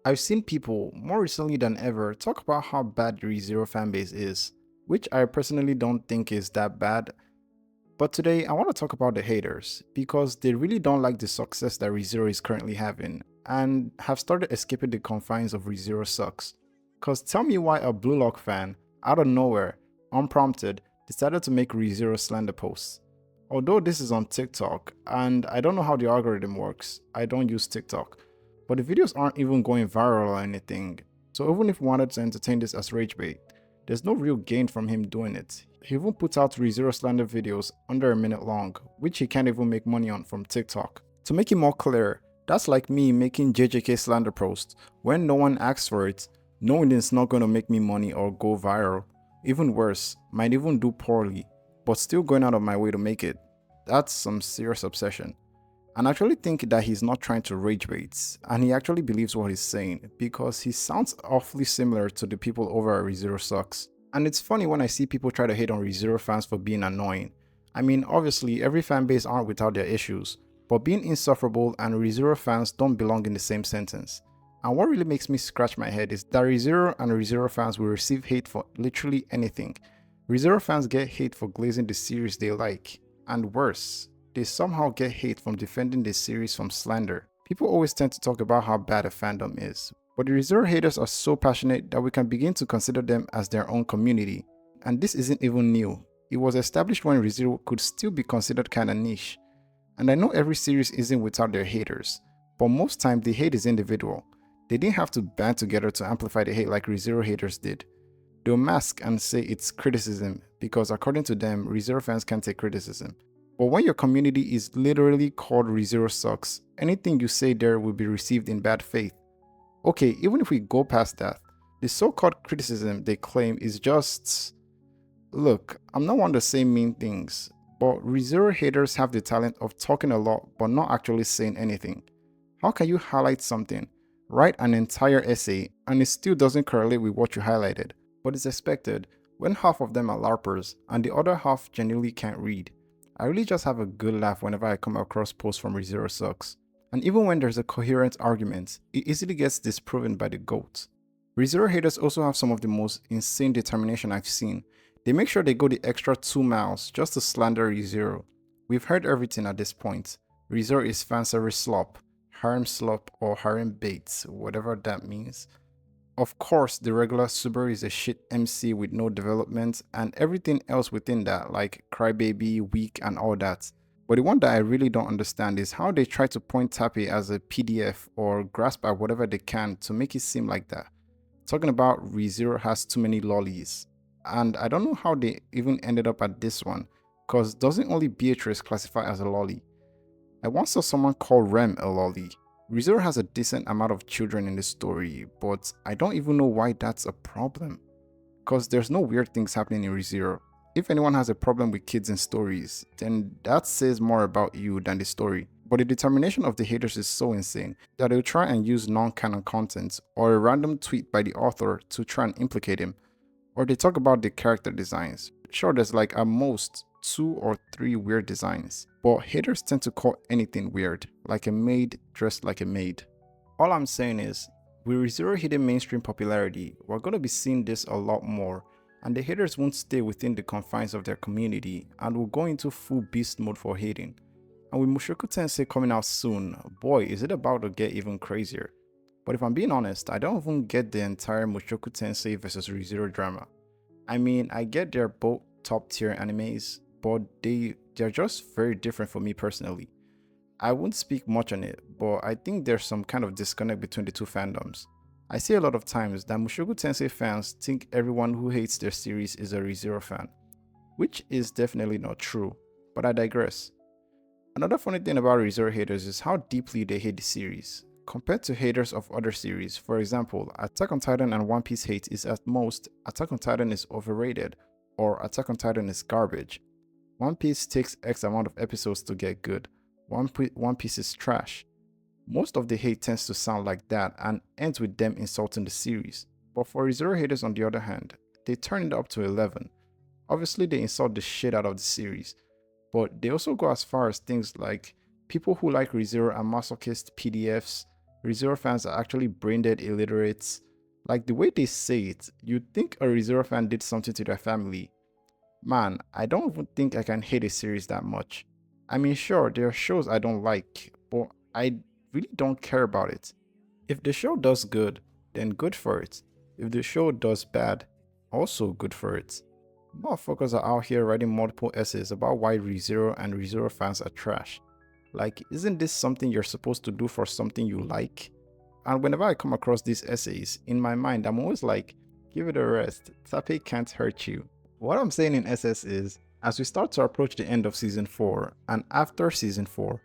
I've seen people, more recently than ever, talk about how bad the ReZero fanbase is, which I personally don't think is that bad. But today, I want to talk about the haters, because they really don't like the success that ReZero is currently having, and have started escaping the confines of ReZero sucks. Cause tell me why a Blue Lock fan, out of nowhere, unprompted, decided to make ReZero slander posts. Although this is on TikTok, and I don't know how the algorithm works, I don't use TikTok, but the videos aren't even going viral or anything, so even if we wanted to entertain this as rage bait, there's no real gain from him doing it. He even puts out ReZero slander videos under a minute long, which he can't even make money on from TikTok. To make it more clear, that's like me making JJK slander posts when no one asks for it, knowing it's not going to make me money or go viral. Even worse, might even do poorly, but still going out of my way to make it. That's some serious obsession. And I actually think that he's not trying to rage bait, and he actually believes what he's saying, because he sounds awfully similar to the people over at ReZero sucks. And it's funny when I see people try to hate on ReZero fans for being annoying. I mean, obviously every fanbase aren't without their issues, but being insufferable and ReZero fans don't belong in the same sentence. And what really makes me scratch my head is that ReZero and ReZero fans will receive hate for literally anything. ReZero fans get hate for glazing the series they like, and worse, they somehow get hate from defending the series from slander. People always tend to talk about how bad a fandom is, but the ReZero haters are so passionate that we can begin to consider them as their own community. And this isn't even new. It was established when ReZero could still be considered kinda niche. And I know every series isn't without their haters, but most time the hate is individual. They didn't have to band together to amplify the hate like ReZero haters did. They'll mask and say it's criticism because according to them, ReZero fans can't take criticism. But when your community is literally called ReZero sucks, anything you say there will be received in bad faith. Okay, even if we go past that, the so-called criticism they claim is just... Look, I'm not one to say mean things, but ReZero haters have the talent of talking a lot but not actually saying anything. How can you highlight something, write an entire essay, and it still doesn't correlate with what you highlighted? But it's expected when half of them are LARPers and the other half genuinely can't read. I really just have a good laugh whenever I come across posts from ReZero sucks. And even when there's a coherent argument, it easily gets disproven by the GOAT. ReZero haters also have some of the most insane determination I've seen. They make sure they go the extra 2 miles just to slander ReZero. We've heard everything at this point. ReZero is fanservice slop, harem slop, or harem bait, whatever that means. Of course, the regular Subaru is a shit MC with no development and everything else within that, like crybaby, weak, and all that. But the one that I really don't understand is how they try to point Tappy as a PDF or grasp at whatever they can to make it seem like that. Talking about ReZero has too many lollies. And I don't know how they even ended up at this one, cause doesn't only Beatrice classify as a lolly? I once saw someone call Rem a lolly. ReZero has a decent amount of children in the story, but I don't even know why that's a problem. Cause there's no weird things happening in ReZero. If anyone has a problem with kids in stories, then that says more about you than the story. But the determination of the haters is so insane that they'll try and use non-canon content or a random tweet by the author to try and implicate him. Or they talk about the character designs. Sure, there's like at most 2 or 3 weird designs, but haters tend to call anything weird, like a maid dressed like a maid. All I'm saying is, with ReZero hitting mainstream popularity, we're gonna be seeing this a lot more, and the haters won't stay within the confines of their community and will go into full beast mode for hating. And with Mushoku Tensei coming out soon, boy is it about to get even crazier. But if I'm being honest, I don't even get the entire Mushoku Tensei vs ReZero drama. I mean, I get they're both top tier animes, but they're just very different for me personally. I won't speak much on it, but I think there's some kind of disconnect between the two fandoms. I see a lot of times that Mushoku Tensei fans think everyone who hates their series is a ReZero fan, which is definitely not true, but I digress. Another funny thing about ReZero haters is how deeply they hate the series. Compared to haters of other series, for example, Attack on Titan and One Piece hate is at most, Attack on Titan is overrated, or Attack on Titan is garbage. One Piece takes X amount of episodes to get good. One Piece is trash. Most of the hate tends to sound like that and ends with them insulting the series. But for ReZero haters on the other hand, they turn it up to 11. Obviously they insult the shit out of the series, but they also go as far as things like people who like ReZero are masochist PDFs, ReZero fans are actually brain-dead illiterates. Like the way they say it, you'd think a ReZero fan did something to their family. Man, I don't even think I can hate a series that much. I mean, sure, there are shows I don't like, but I really don't care about it. If the show does good, then good for it. If the show does bad, also good for it. Motherfuckers are out here writing multiple essays about why ReZero and ReZero fans are trash. Like, isn't this something you're supposed to do for something you like? And whenever I come across these essays, in my mind, I'm always like, give it a rest. Tape can't hurt you. What I'm saying in SS is, as we start to approach the end of Season 4, and after Season 4,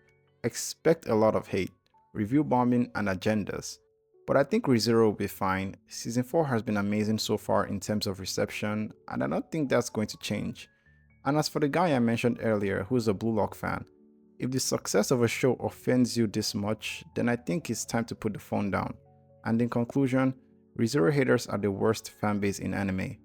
expect a lot of hate, review bombing, and agendas. But I think ReZero will be fine. Season 4 has been amazing so far in terms of reception, and I don't think that's going to change. And as for the guy I mentioned earlier, who's a Blue Lock fan, if the success of a show offends you this much, then I think it's time to put the phone down. And in conclusion, ReZero haters are the worst fanbase in anime.